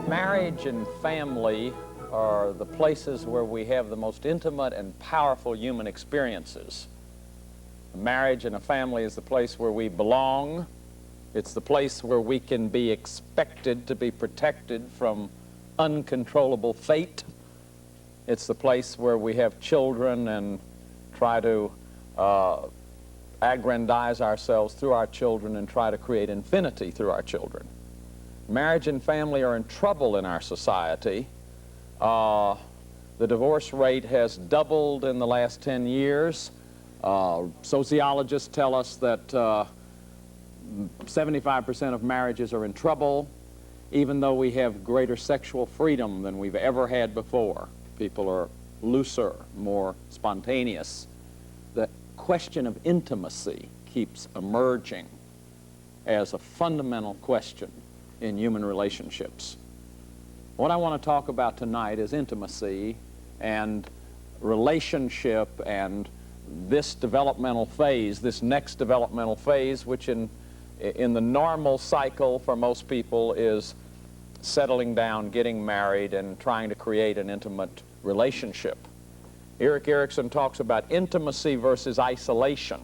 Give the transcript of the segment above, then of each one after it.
Marriage and family are the places where we have the most intimate and powerful human experiences. A marriage and a family is the place where we belong. It's the place where we can be expected to be protected from uncontrollable fate. It's the place where we have children and try to aggrandize ourselves through our children and try to create infinity through our children. Marriage and family are in trouble in our society. The divorce rate has doubled in the last 10 years. Sociologists tell us that 75% of marriages are in trouble, even though we have greater sexual freedom than we've ever had before. People are looser, more spontaneous. The question of intimacy keeps emerging as a fundamental question in human relationships. What I want to talk about tonight is intimacy and relationship and this developmental phase, this next developmental phase, which in the normal cycle for most people is settling down, getting married, and trying to create an intimate relationship. Eric Erikson talks about intimacy versus isolation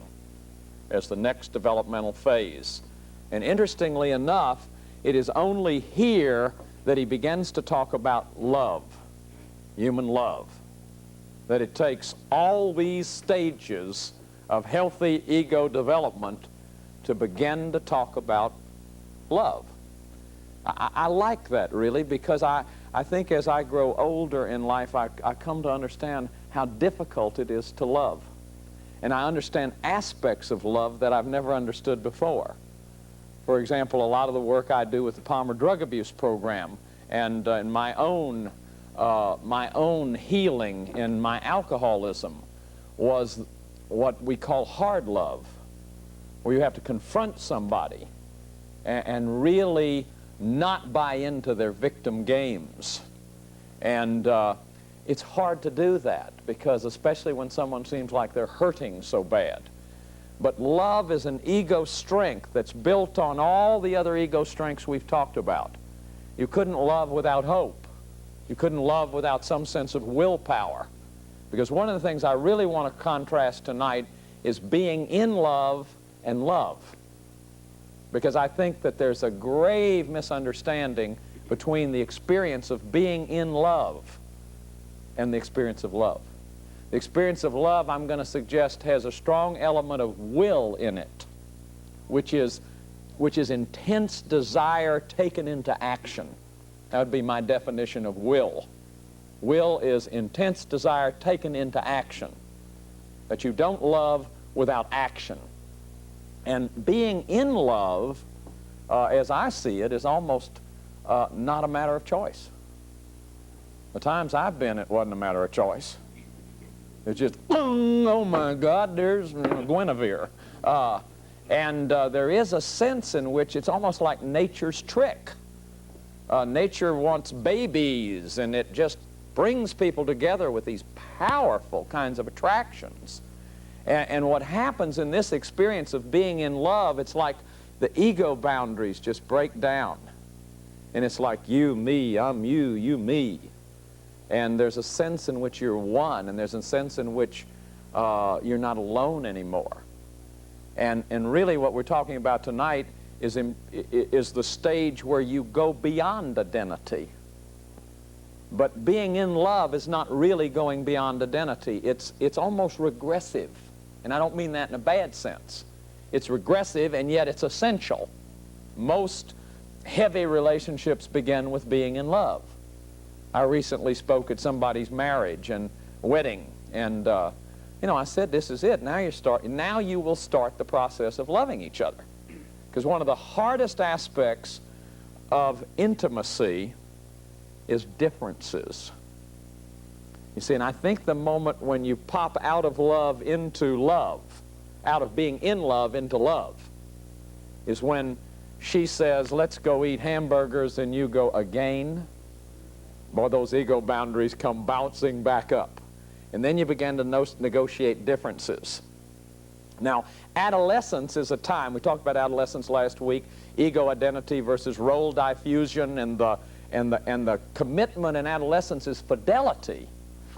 as the next developmental phase. And interestingly enough, it is only here that he begins to talk about love, human love. That it takes all these stages of healthy ego development to begin to talk about love. I like that, really, because I think as I grow older in life, I come to understand how difficult it is to love. And I understand aspects of love that I've never understood before. For example, a lot of the work I do with the Palmer Drug Abuse Program and in my own healing in my alcoholism was what we call hard love, where you have to confront somebody and really not buy into their victim games. And it's hard to do that, because especially when someone seems like they're hurting so bad. But love is an ego strength that's built on all the other ego strengths we've talked about. You couldn't love without hope. You couldn't love without some sense of willpower. Because one of the things I really want to contrast tonight is being in love and love. Because I think that there's a grave misunderstanding between the experience of being in love and the experience of love. The experience of love, I'm going to suggest, has a strong element of will in it, which is intense desire taken into action. That would be my definition of will. Will is intense desire taken into action. That you don't love without action. And being in love, as I see it, is almost not a matter of choice. The times I've been, it wasn't a matter of choice. It's just, oh my God, there's Guinevere. And there is a sense in which it's almost like nature's trick. Nature wants babies, and it just brings people together with these powerful kinds of attractions. And what happens in this experience of being in love, it's like the ego boundaries just break down. And it's like you, me, I'm you, you, me. And there's a sense in which you're one, and there's a sense in which you're not alone anymore. And really what we're talking about tonight is the stage where you go beyond identity. But being in love is not really going beyond identity. It's almost regressive. And I don't mean that in a bad sense. It's regressive, and yet it's essential. Most heavy relationships begin with being in love. I recently spoke at somebody's marriage and wedding, and I said, this is it. Now you will start the process of loving each other. Because one of the hardest aspects of intimacy is differences. You see, and I think the moment when you pop out of love into love, out of being in love into love, is when she says, let's go eat hamburgers, and you go, again? Boy, those ego boundaries come bouncing back up. And then you begin to negotiate differences. Now, adolescence is a time, we talked about adolescence last week, ego identity versus role diffusion, and And the commitment in adolescence is fidelity.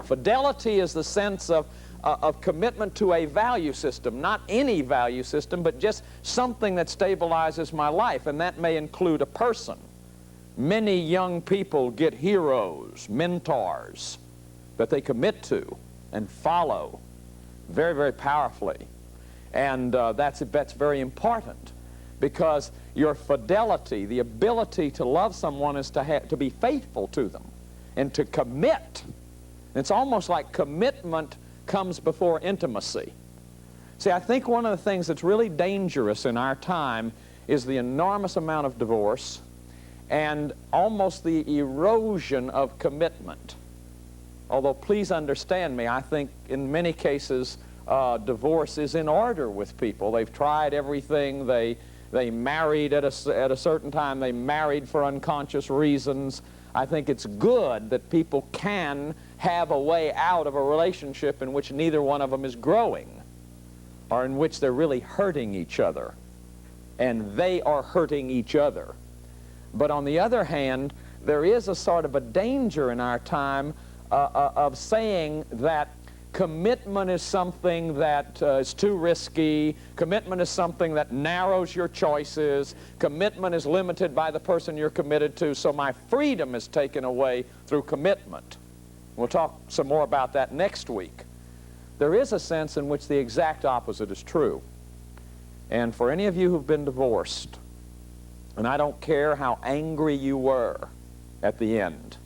Fidelity is the sense of commitment to a value system, not any value system, but just something that stabilizes my life, and that may include a person. Many young people get heroes, mentors, that they commit to and follow very, very powerfully. And that's very important, because your fidelity, the ability to love someone, is to be faithful to them and to commit. It's almost like commitment comes before intimacy. See, I think one of the things that's really dangerous in our time is the enormous amount of divorce and almost the erosion of commitment. Although, please understand me, I think in many cases divorce is in order with people. They've tried everything. They married at a certain time. They married for unconscious reasons. I think it's good that people can have a way out of a relationship in which neither one of them is growing, or in which they're really hurting each other, and they are hurting each other. But on the other hand, there is a sort of a danger in our time of saying that commitment is something that is too risky. Commitment is something that narrows your choices. Commitment is limited by the person you're committed to, so my freedom is taken away through commitment. We'll talk some more about that next week. There is a sense in which the exact opposite is true. And for any of you who've been divorced, and I don't care how angry you were at the end,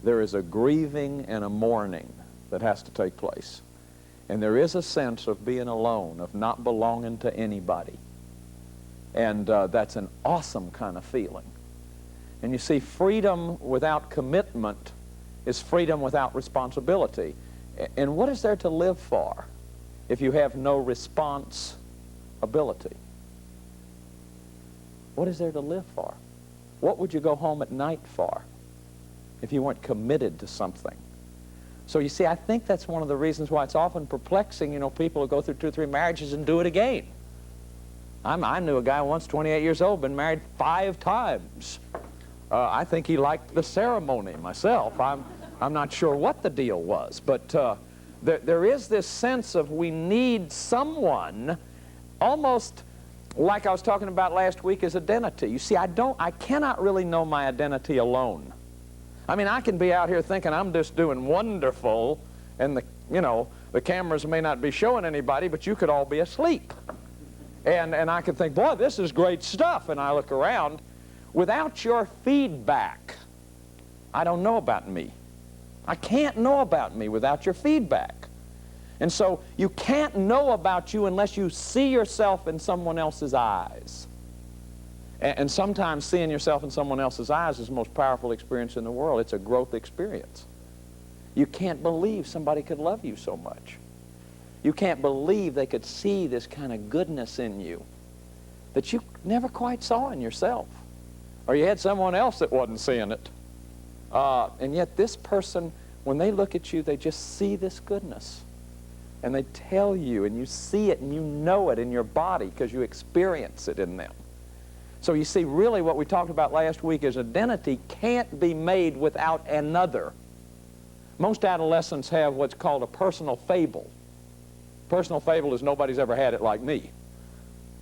there is a grieving and a mourning that has to take place. And there is a sense of being alone, of not belonging to anybody. And that's an awesome kind of feeling. And you see, freedom without commitment is freedom without responsibility. And what is there to live for if you have no responsibility? What is there to live for? What would you go home at night for if you weren't committed to something? So you see, I think that's one of the reasons why it's often perplexing, people who go through 2 or 3 marriages and do it again. I knew a guy once, 28 years old, been married 5 times. I think he liked the ceremony myself. I'm not sure what the deal was, but there is this sense of we need someone, almost like I was talking about last week, as identity. You see, I cannot really know my identity alone. I mean, I can be out here thinking I'm just doing wonderful, and the cameras may not be showing anybody, but you could all be asleep. And I could think, boy, this is great stuff, and I look around. Without your feedback, I don't know about me. I can't know about me without your feedback. And so you can't know about you unless you see yourself in someone else's eyes. And sometimes seeing yourself in someone else's eyes is the most powerful experience in the world. It's a growth experience. You can't believe somebody could love you so much. You can't believe they could see this kind of goodness in you that you never quite saw in yourself. Or you had someone else that wasn't seeing it. And yet this person, when they look at you, they just see this goodness. And they tell you, and you see it, and you know it in your body because you experience it in them. So you see, really what we talked about last week is identity can't be made without another. Most adolescents have what's called a personal fable. Personal fable is nobody's ever had it like me.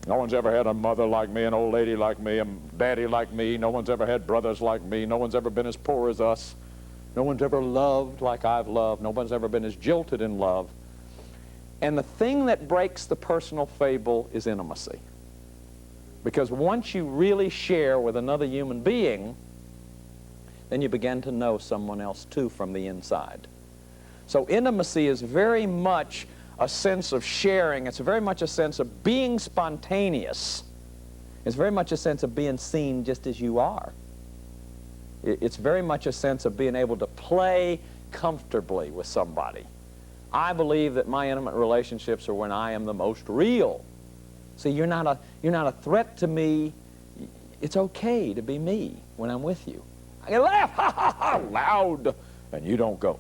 No one's ever had a mother like me, an old lady like me, a daddy like me. No one's ever had brothers like me. No one's ever been as poor as us. No one's ever loved like I've loved. No one's ever been as jilted in love. And the thing that breaks the personal fable is intimacy. Because once you really share with another human being, then you begin to know someone else too from the inside. So intimacy is very much a sense of sharing. It's very much a sense of being spontaneous. It's very much a sense of being seen just as you are. It's very much a sense of being able to play comfortably with somebody. I believe that my intimate relationships are when I am the most real. See, you're not a threat to me. It's okay to be me when I'm with you. I can laugh, ha, ha, ha, loud, and you don't go,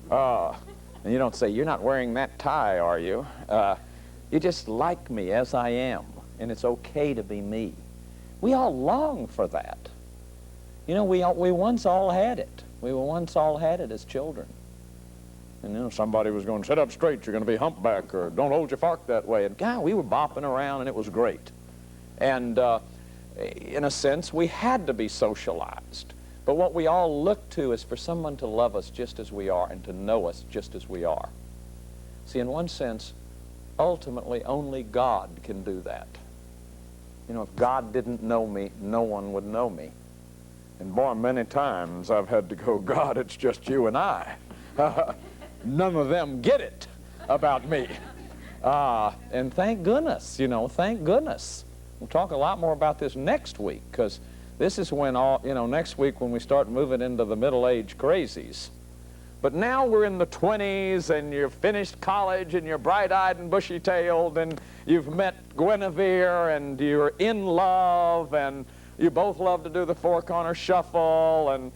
ugh. And you don't say, you're not wearing that tie, are you? You just like me as I am, and it's okay to be me. We all long for that. You know, we once all had it. We once all had it as children. And, you know, somebody was going, sit up straight, you're going to be humpback, or don't hold your fork that way. And, God, we were bopping around, and it was great. And in a sense, we had to be socialized. But what we all look to is for someone to love us just as we are and to know us just as we are. See, in one sense, ultimately, only God can do that. You know, if God didn't know me, no one would know me. And boy, many times I've had to go, God, it's just you and I. None of them get it about me. And thank goodness, you know, thank goodness. We'll talk a lot more about this next week, because this is when next week when we start moving into the middle-age crazies. But now we're in the 20s, and you've finished college, and you're bright-eyed and bushy-tailed, and you've met Guinevere, and you're in love, and you both love to do the four-corner shuffle, and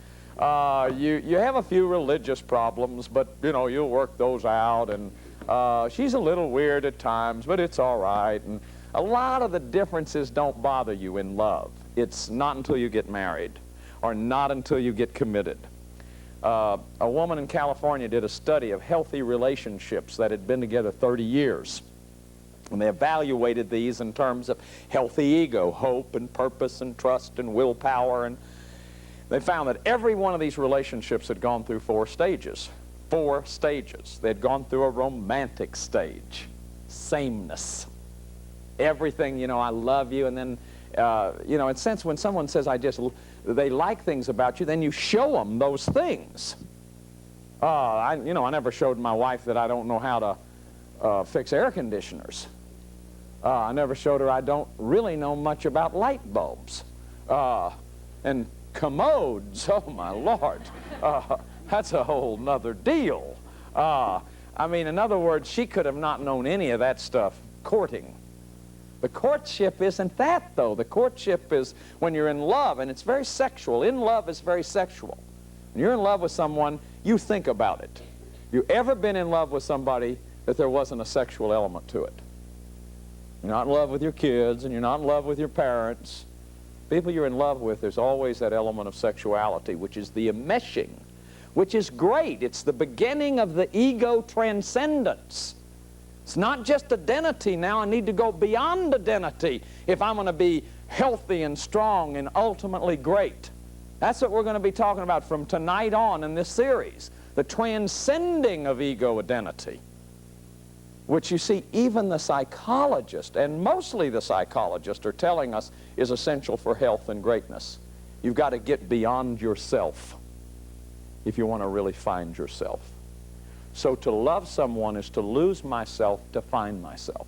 you have a few religious problems, but, you know, you'll work those out, and she's a little weird at times, but it's all right. And a lot of the differences don't bother you in love. It's not until you get married, or not until you get committed. A woman in California did a study of healthy relationships that had been together 30 years. And they evaluated these in terms of healthy ego, hope and purpose and trust and willpower. And they found that every one of these relationships had gone through 4 stages. 4 stages. They'd gone through a romantic stage, sameness. Everything, you know, I love you, and then, you know, in a sense, when someone says, they like things about you, then you show them those things. I never showed my wife that I don't know how to fix air conditioners. I never showed her I don't really know much about light bulbs. And commodes, oh my Lord, that's a whole nother deal. I mean, in other words, she could have not known any of that stuff courting. The courtship isn't that, though. The courtship is when you're in love, and it's very sexual. In love is very sexual. When you're in love with someone, you think about it. You ever been in love with somebody that there wasn't a sexual element to it? You're not in love with your kids, and you're not in love with your parents. People you're in love with, there's always that element of sexuality, which is the enmeshing, which is great. It's the beginning of the ego transcendence. It's not just identity now. I need to go beyond identity if I'm going to be healthy and strong and ultimately great. That's what we're going to be talking about from tonight on in this series, the transcending of ego identity, which you see even the psychologist, and mostly the psychologists, are telling us is essential for health and greatness. You've got to get beyond yourself if you want to really find yourself. So to love someone is to lose myself to find myself.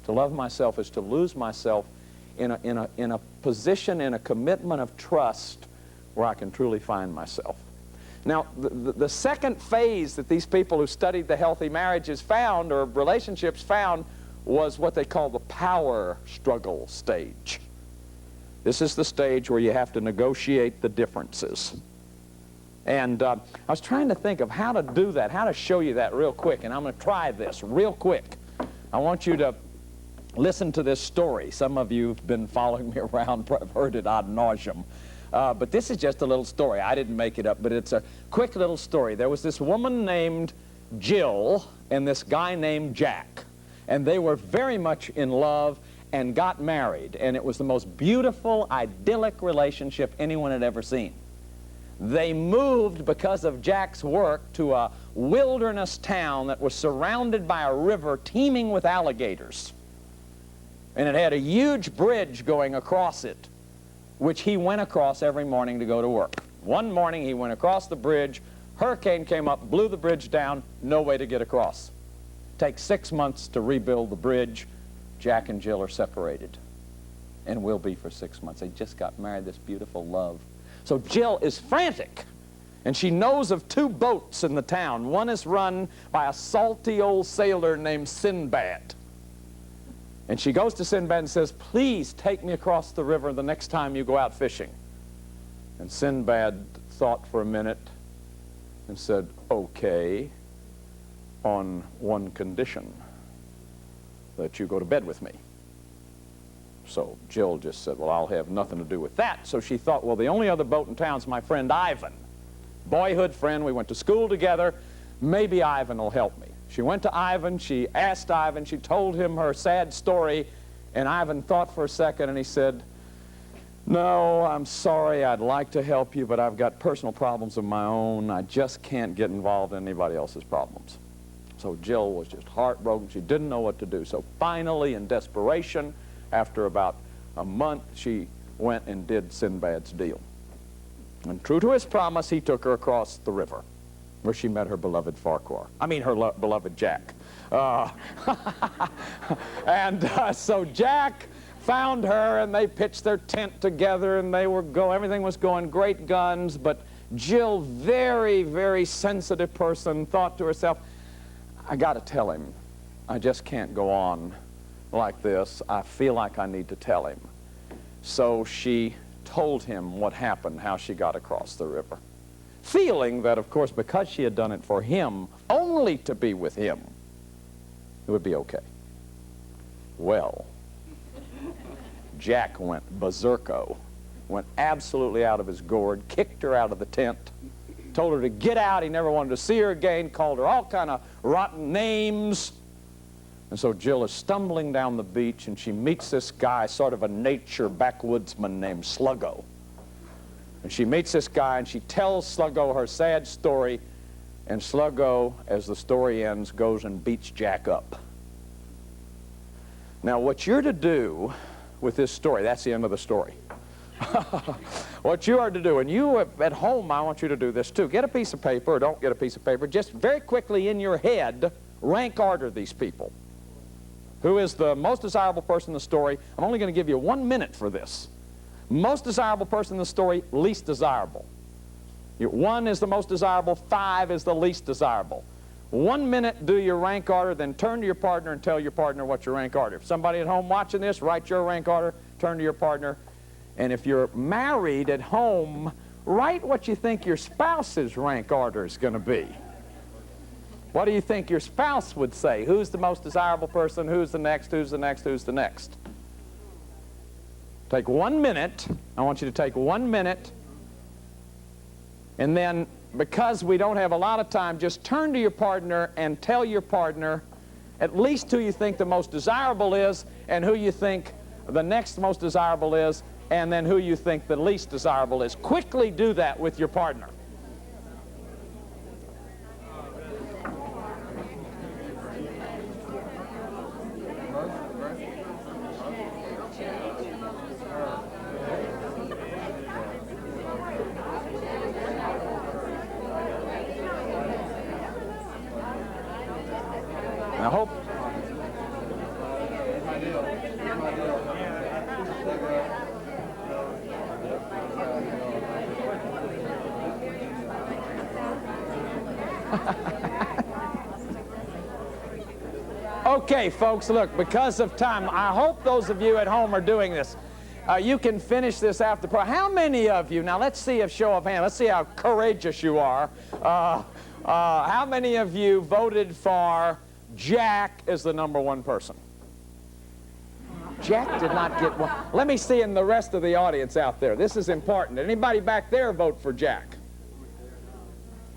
To love myself is to lose myself in a position, in a commitment of trust where I can truly find myself. Now, the second phase that these people who studied the healthy marriages found, or relationships found, was what they call the power struggle stage. This is the stage where you have to negotiate the differences. And I was trying to think of how to do that, how to show you that real quick, and I'm going to try this real quick. I want you to listen to this story. Some of you have been following me around, have heard it ad nauseum. But this is just a little story. I didn't make it up, but it's a quick little story. There was this woman named Jill and this guy named Jack, and they were very much in love and got married, and it was the most beautiful, idyllic relationship anyone had ever seen. They moved, because of Jack's work, to a wilderness town that was surrounded by a river teeming with alligators. And it had a huge bridge going across it, which he went across every morning to go to work. One morning he went across the bridge, hurricane came up, blew the bridge down, no way to get across. Takes 6 months to rebuild the bridge. Jack and Jill are separated, and will be for 6 months. They just got married, this beautiful love. So Jill is frantic, and she knows of 2 boats in the town. One is run by a salty old sailor named Sinbad. And she goes to Sinbad and says, please take me across the river the next time you go out fishing. And Sinbad thought for a minute and said, okay, on one condition, that you go to bed with me. So Jill just said, well, I'll have nothing to do with that. So she thought, well, the only other boat in town's my friend Ivan. Boyhood friend, we went to school together. Maybe Ivan will help me. She went to Ivan, she asked Ivan, she told him her sad story, and Ivan thought for a second and he said, no, I'm sorry, I'd like to help you, but I've got personal problems of my own. I just can't get involved in anybody else's problems. So Jill was just heartbroken. She didn't know what to do. So finally, in desperation, after about a month, she went and did Sinbad's deal. And true to his promise, he took her across the river, where she met her beloved Farquhar. I mean, her beloved Jack. So Jack found her, and they pitched their tent together, and everything was going great guns. But Jill, very, very sensitive person, thought to herself, I got to tell him. I just can't go on like this. I feel like I need to tell him. So she told him what happened, how she got across the river, feeling that, of course, because she had done it for him, only to be with him, it would be okay. Well, Jack went berserko, went absolutely out of his gourd, kicked her out of the tent, told her to get out. He never wanted to see her again, called her all kind of rotten names. And so Jill is stumbling down the beach, and she meets this guy, sort of a nature backwoodsman named Sluggo. And she meets this guy, and she tells Sluggo her sad story, and Sluggo, as the story ends, goes and beats Jack up. Now, what you're to do with this story, that's the end of the story. What you are to do, and you at home, I want you to do this too. Get a piece of paper, or don't get a piece of paper. Just very quickly in your head, rank order these people. Who is the most desirable person in the story? I'm only going to give you 1 minute for this. Most desirable person in the story, least desirable. 1 is the most desirable, 5 is the least desirable. 1 minute, do your rank order, then turn to your partner and tell your partner what your rank order. If somebody at home watching this, write your rank order, turn to your partner. And if you're married at home, write what you think your spouse's rank order is going to be. What do you think your spouse would say? Who's the most desirable person? Who's the next? Who's the next? Who's the next? Take 1 minute. I want you to take 1 minute. And then, because we don't have a lot of time, just turn to your partner and tell your partner at least who you think the most desirable is, and who you think the next most desirable is, and then who you think the least desirable is. Quickly do that with your partner. I hope. Okay, folks, look, because of time, I hope those of you at home are doing this. You can finish this after. How many of you, now let's see a show of hands, let's see how courageous you are. How many of you voted for Jack as the #1 person? Jack did not get one. Let me see in the rest of the audience out there. This is important. Did anybody back there vote for Jack?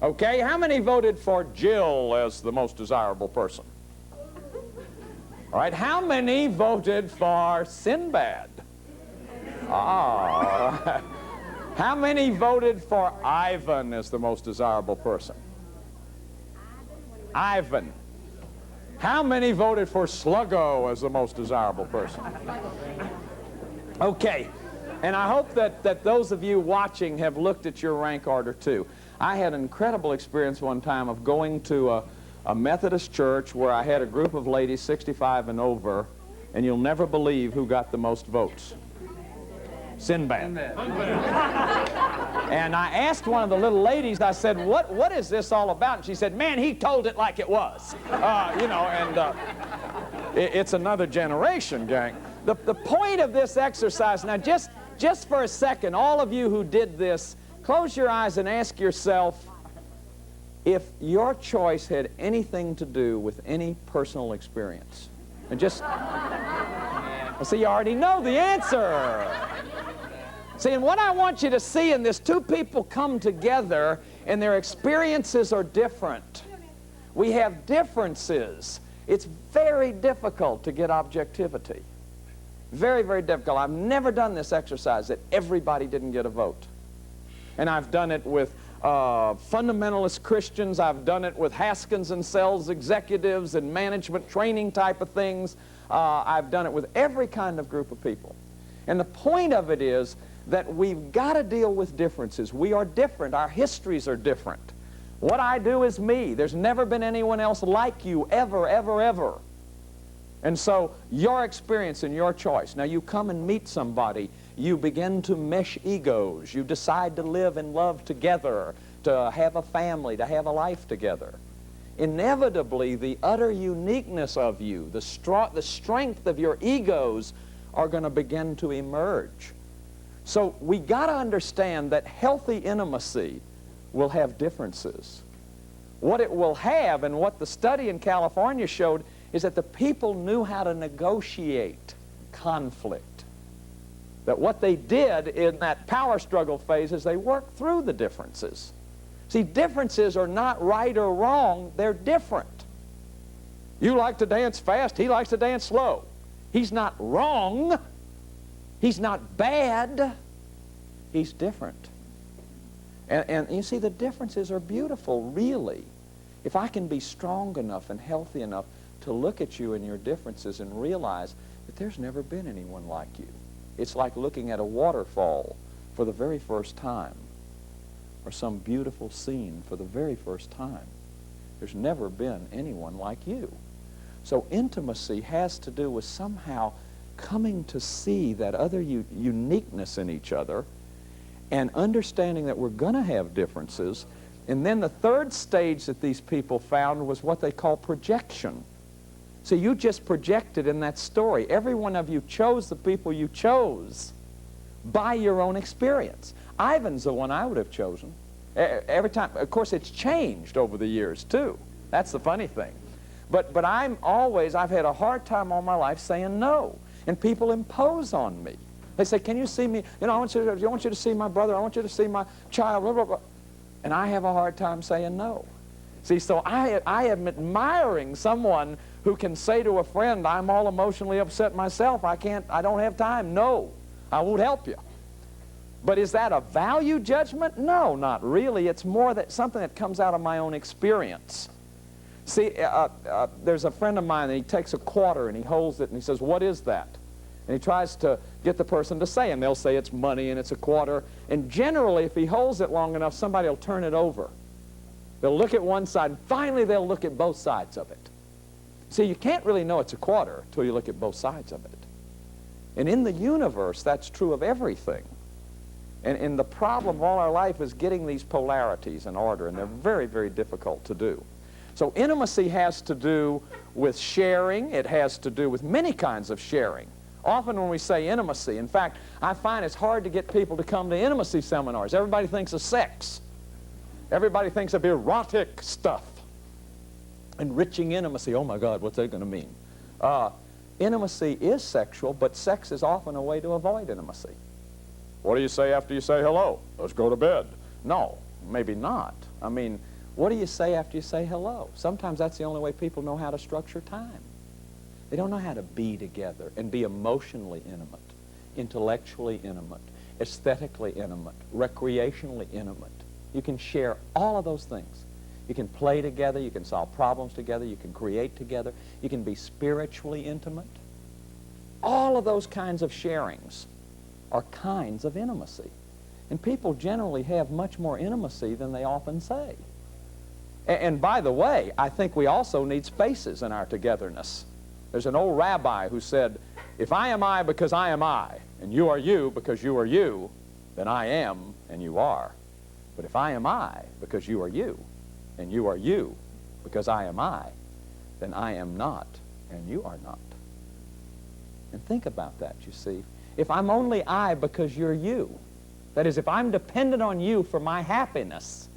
Okay, how many voted for Jill as the most desirable person? All right, how many voted for Sinbad? Ah. How many voted for Ivan as the most desirable person? Ivan. How many voted for Sluggo as the most desirable person? Okay, and I hope that those of you watching have looked at your rank order too. I had an incredible experience one time of going to a Methodist church where I had a group of ladies 65 and over, and you'll never believe who got the most votes. Sinbad. And I asked one of the little ladies, I said, what is this all about? And she said, man, he told it like it was. You know, and it's another generation, gang. The point of this exercise, now just for a second, all of you who did this, close your eyes and ask yourself if your choice had anything to do with any personal experience. And just... Well, see, you already know the answer. See, and what I want you to see in this, two people come together and their experiences are different. We have differences. It's very difficult to get objectivity. Very, very difficult. I've never done this exercise that everybody didn't get a vote. And I've done it with fundamentalist Christians. I've done it with Haskins and Sells executives and management training type of things. I've done it with every kind of group of people. And the point of it is that we've got to deal with differences. We are different. Our histories are different. What I do is me. There's never been anyone else like you, ever, ever, ever. And so your experience and your choice. Now you come and meet somebody, you begin to mesh egos. You decide to live and love together, to have a family, to have a life together. Inevitably, the utter uniqueness of you, the strength of your egos are going to begin to emerge. So we got to understand that healthy intimacy will have differences. What it will have, and what the study in California showed, is that the people knew how to negotiate conflict. That what they did in that power struggle phase is they worked through the differences. See, differences are not right or wrong, they're different. You like to dance fast, he likes to dance slow. He's not wrong, he's not bad, he's different. And you see, the differences are beautiful, really. If I can be strong enough and healthy enough to look at you and your differences and realize that there's never been anyone like you. It's like looking at a waterfall for the very first time, or some beautiful scene for the very first time. There's never been anyone like you. So intimacy has to do with somehow coming to see that other uniqueness in each other and understanding that we're going to have differences. And then the third stage that these people found was what they call projection. So you just projected in that story. Every one of you chose the people you chose by your own experience. Ivan's the one I would have chosen. Every time, of course, it's changed over the years too. That's the funny thing. But I've had a hard time all my life saying no. And people impose on me. They say, can you see me? You know, I want you to see my brother. I want you to see my child, blah, blah, blah. And I have a hard time saying no. See, so I am admiring someone who can say to a friend, I'm all emotionally upset myself. I don't have time. No, I won't help you. But is that a value judgment? No, not really. It's more that something that comes out of my own experience. See, there's a friend of mine, and he takes a quarter and he holds it and he says, what is that? And he tries to get the person to say, and they'll say it's money and it's a quarter. And generally, if he holds it long enough, somebody will turn it over. They'll look at one side, and finally they'll look at both sides of it. See, you can't really know it's a quarter until you look at both sides of it. And in the universe, that's true of everything. And the problem of all our life is getting these polarities in order, and they're very, very difficult to do. So intimacy has to do with sharing. It has to do with many kinds of sharing. Often when we say intimacy, in fact, I find it's hard to get people to come to intimacy seminars. Everybody thinks of sex. Everybody thinks of erotic stuff. Enriching intimacy, oh my God, what's that going to mean? Intimacy is sexual, but sex is often a way to avoid intimacy. What do you say after you say hello? Let's go to bed. No, maybe not. I mean, what do you say after you say hello? Sometimes that's the only way people know how to structure time. They don't know how to be together and be emotionally intimate, intellectually intimate, aesthetically intimate, recreationally intimate. You can share all of those things. You can play together, you can solve problems together, you can create together, you can be spiritually intimate. All of those kinds of sharings are kinds of intimacy. And people generally have much more intimacy than they often say. And by the way, I think we also need spaces in our togetherness. There's an old rabbi who said, if I am I because I am I, and you are you because you are you, then I am and you are. But if I am I because you are you, and you are you because I am I, then I am not and you are not. And think about that, you see. If I'm only I because you're you, that is, if I'm dependent on you for my happiness.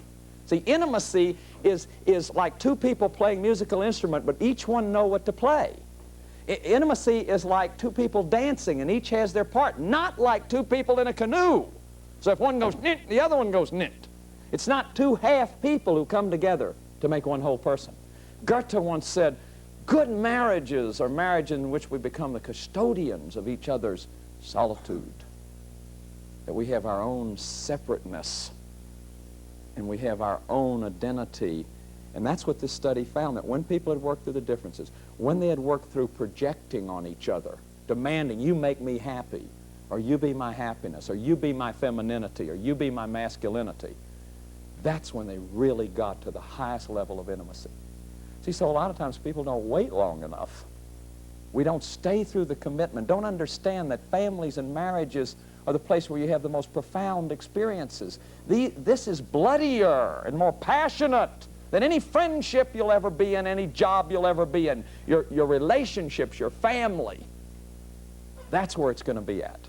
See, intimacy is like two people playing musical instrument, but each one know what to play. Intimacy is like two people dancing and each has their part, not like two people in a canoe. So if one goes nit, the other one goes nit. It's not two half people who come together to make one whole person. Goethe once said, good marriages are marriages in which we become the custodians of each other's solitude. That we have our own separateness and we have our own identity. And that's what this study found, that when people had worked through the differences, when they had worked through projecting on each other, demanding, you make me happy, or you be my happiness, or you be my femininity, or you be my masculinity, that's when they really got to the highest level of intimacy. See, so a lot of times people don't wait long enough. We don't stay through the commitment, don't understand that families and marriages are the place where you have the most profound experiences. This is bloodier and more passionate than any friendship you'll ever be in, any job you'll ever be in, your relationships, your family. That's where it's going to be at.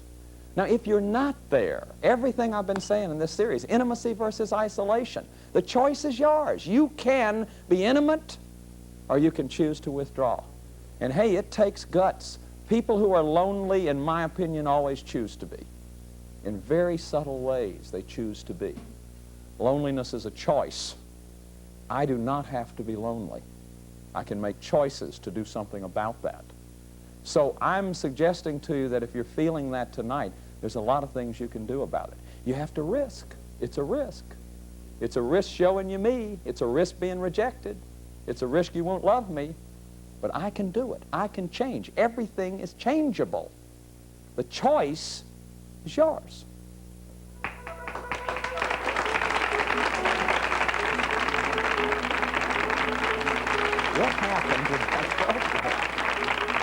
Now, if you're not there, everything I've been saying in this series, intimacy versus isolation, the choice is yours. You can be intimate or you can choose to withdraw. And hey, it takes guts. People who are lonely, in my opinion, always choose to be. In very subtle ways, they choose to be. Loneliness is a choice. I do not have to be lonely. I can make choices to do something about that. So I'm suggesting to you that if you're feeling that tonight, there's a lot of things you can do about it. You have to risk. It's a risk. It's a risk showing you me. It's a risk being rejected. It's a risk you won't love me. But I can do it. I can change. Everything is changeable. The choice is yours. What happened to that program?